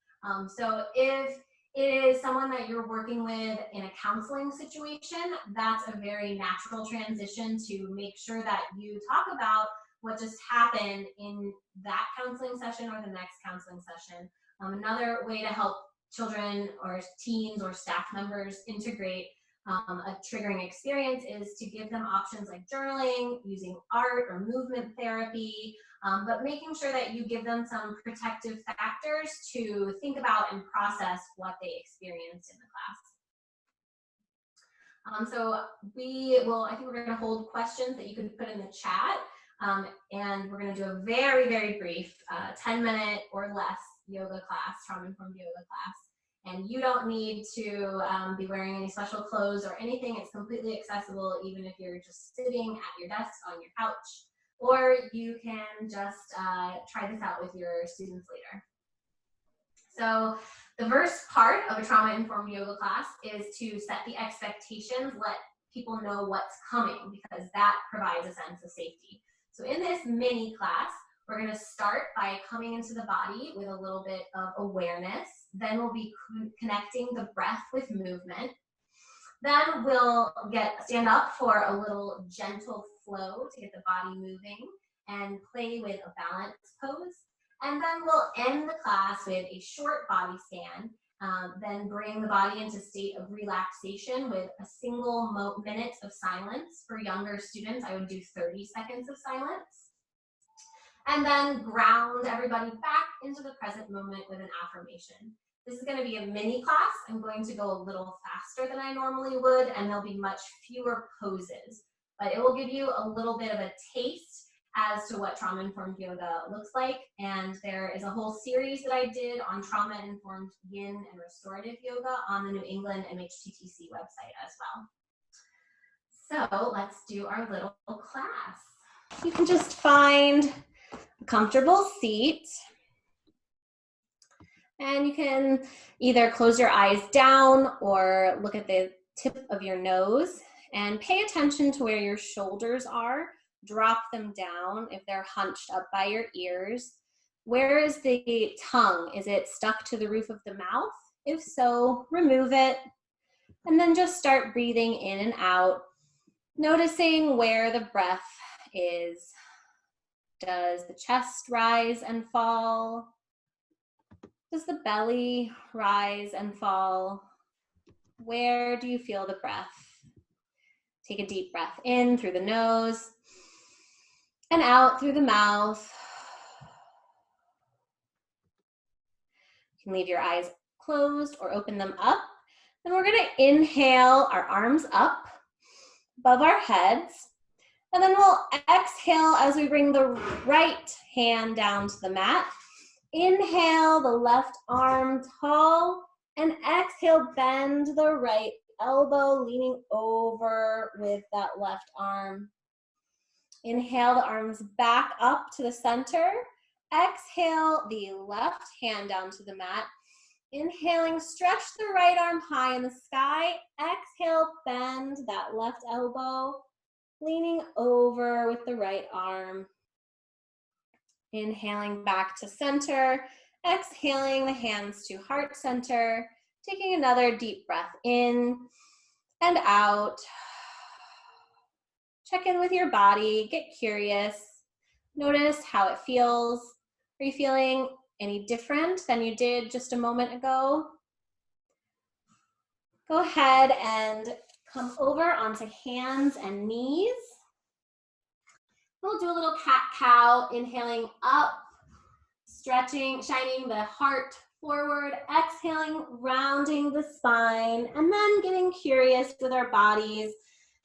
So if it is someone that you're working with in a counseling situation, that's a very natural transition to make sure that you talk about what just happened in that counseling session or the next counseling session. Another way to help children or teens or staff members integrate a triggering experience is to give them options like journaling, using art or movement therapy, but making sure that you give them some protective factors to think about and process what they experienced in the class. So I think we're going to hold questions that you can put in the chat, and we're going to do a very, very brief 10-minute or less yoga class, trauma-informed yoga class. And you don't need to be wearing any special clothes or anything. It's completely accessible, even if you're just sitting at your desk on your couch. Or you can just try this out with your students later. So the first part of a trauma-informed yoga class is to set the expectations, let people know what's coming, because that provides a sense of safety. So in this mini class, we're going to start by coming into the body with a little bit of awareness. Then we'll be connecting the breath with movement. Then we'll stand up for a little gentle flow to get the body moving and play with a balance pose. And then we'll end the class with a short body scan, then bring the body into a state of relaxation with a single minute of silence. For younger students, I would do 30 seconds of silence. And then ground everybody back into the present moment with an affirmation. This is going to be a mini class. I'm going to go a little faster than I normally would, and there'll be much fewer poses. But it will give you a little bit of a taste as to what trauma-informed yoga looks like. And there is a whole series that I did on trauma-informed yin and restorative yoga on the New England MHTTC website as well. So let's do our little class. You can just find a comfortable seat. And you can either close your eyes down or look at the tip of your nose and pay attention to where your shoulders are. drop them down if they're hunched up by your ears. Where is the tongue? Is it stuck to the roof of the mouth? If so, remove it. And then just start breathing in and out, noticing where the breath is. Does the chest rise and fall? Does the belly rise and fall? Where do you feel the breath? Take a deep breath in through the nose and out through the mouth. You can leave your eyes closed or open them up. And we're going to inhale our arms up above our heads. And then we'll exhale as we bring the right hand down to the mat. Inhale the left arm tall, and exhale, bend the right elbow, leaning over with that left arm. Inhale the arms back up to the center. Exhale the left hand down to the mat. Inhaling, stretch the right arm high in the sky. Exhale, bend that left elbow, leaning over with the right arm. Inhaling back to center. Exhaling the hands to heart center. Taking another deep breath in and out. Check in with your body. Get curious. Notice how it feels. Are you feeling any different than you did just a moment ago? Go ahead and come over onto hands and knees. We'll do a little cat-cow, inhaling up, stretching, shining the heart forward, exhaling, rounding the spine, and then getting curious with our bodies,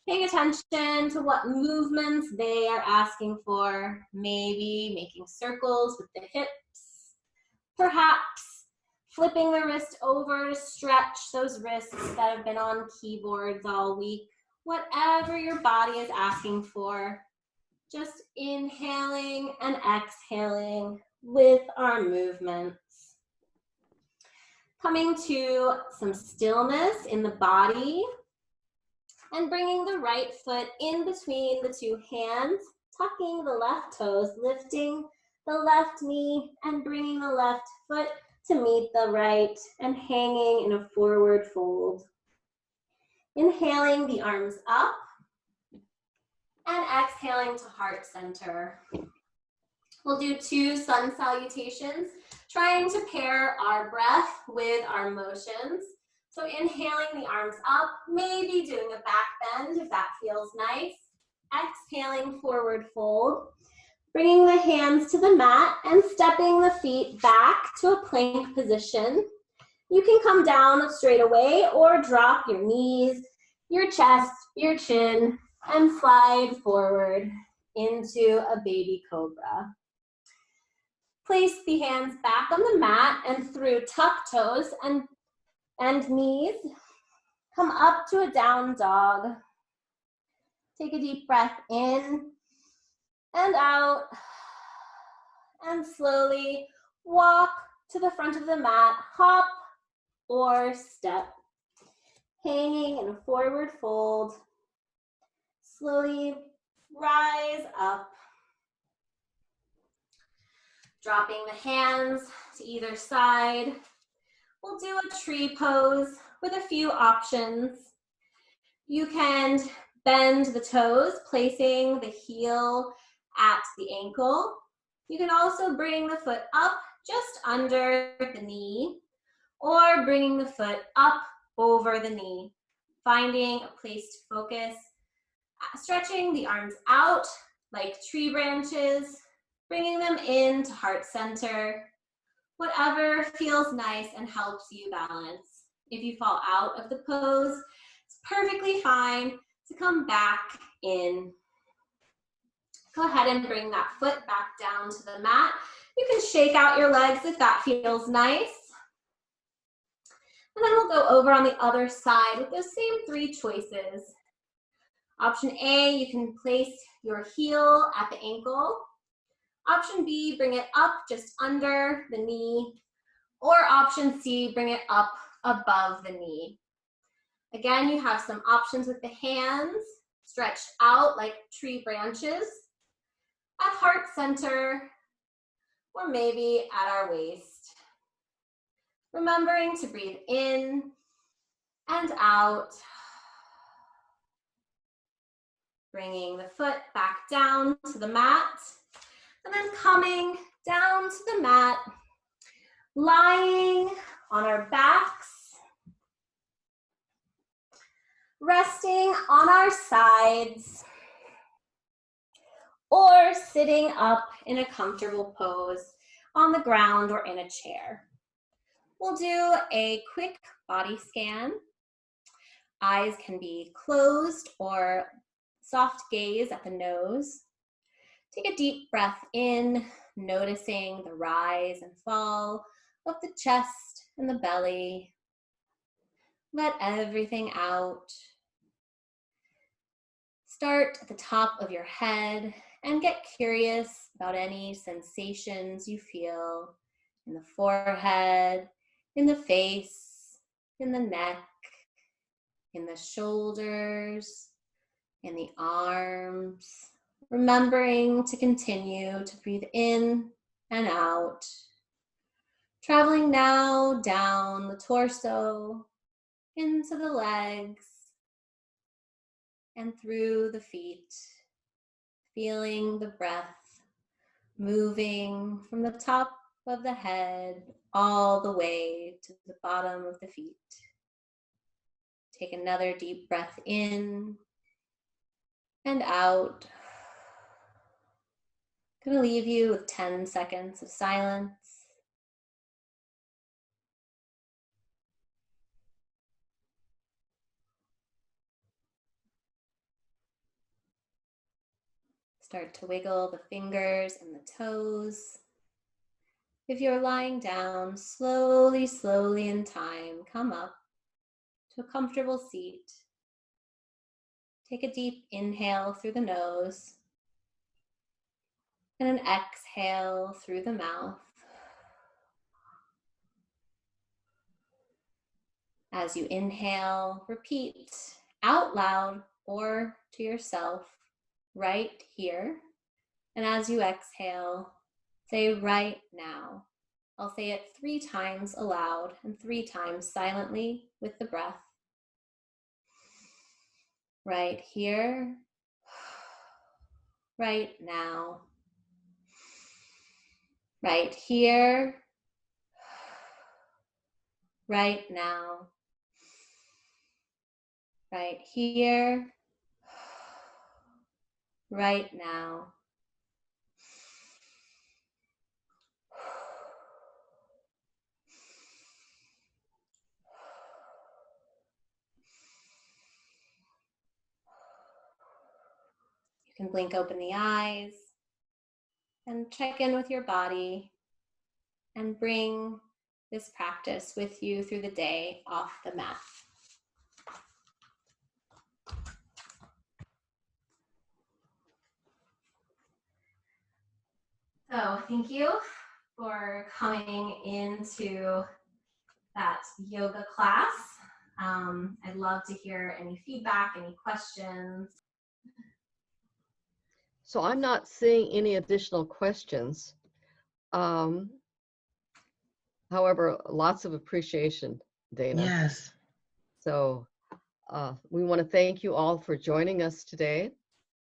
paying attention to what movements they are asking for, maybe making circles with the hips, perhaps flipping the wrist over to stretch those wrists that have been on keyboards all week, whatever your body is asking for. Just inhaling and exhaling with our movements. Coming to some stillness in the body and bringing the right foot in between the two hands, tucking the left toes, lifting the left knee and bringing the left foot to meet the right and hanging in a forward fold. Inhaling the arms up. And exhaling to heart center. We'll do 2 sun salutations, trying to pair our breath with our motions. So inhaling the arms up, maybe doing a back bend if that feels nice. Exhaling, forward fold. Bringing the hands to the mat and stepping the feet back to a plank position. You can come down straight away or drop your knees, your chest, your chin, and slide forward into a baby cobra. Place the hands back on the mat and through tuck toes and knees. Come up to a down dog. Take a deep breath in and out. And slowly walk to the front of the mat, hop or step. Hanging in a forward fold. Slowly rise up. Dropping the hands to either side. We'll do a tree pose with a few options. You can bend the toes, placing the heel at the ankle. You can also bring the foot up just under the knee, or bringing the foot up over the knee, finding a place to focus. Stretching the arms out like tree branches, bringing them into heart center. Whatever feels nice and helps you balance. If you fall out of the pose, it's perfectly fine to come back in. Go ahead and bring that foot back down to the mat. You can shake out your legs if that feels nice. And then we'll go over on the other side with those same 3 choices. Option A, you can place your heel at the ankle. Option B, bring it up just under the knee. Or option C, bring it up above the knee. Again, you have some options with the hands stretched out like tree branches. heart center, or maybe at our waist. Remembering to breathe in and out. Bringing the foot back down to the mat, and then coming down to the mat, lying on our backs, resting on our sides, or sitting up in a comfortable pose on the ground or in a chair. We'll do a quick body scan. Eyes can be closed or soft gaze at the nose. Take a deep breath in, noticing the rise and fall of the chest and the belly. Let everything out. Start at the top of your head and get curious about any sensations you feel in the forehead, in the face, in the neck, in the shoulders, in the arms. Remembering to continue to breathe in and out. Traveling now down the torso, into the legs, and through the feet. Feeling the breath moving from the top of the head all the way to the bottom of the feet. Take another deep breath in and out. I'm going to leave you with 10 seconds of silence. Start to wiggle the fingers and the toes. If you're lying down, slowly, slowly in time, come up to a comfortable seat. Take a deep inhale through the nose and an exhale through the mouth. As you inhale, repeat out loud or to yourself, right here. And as you exhale, say right now. I'll say it 3 times aloud and 3 times silently with the breath. Right here, right now. Right here, right now. Right here, right now. You can blink open the eyes and check in with your body and bring this practice with you through the day off the mat. So thank you for coming into that yoga class. I'd love to hear any feedback, any questions. So I'm not seeing any additional questions. However, lots of appreciation, Dana. Yes. So we want to thank you all for joining us today.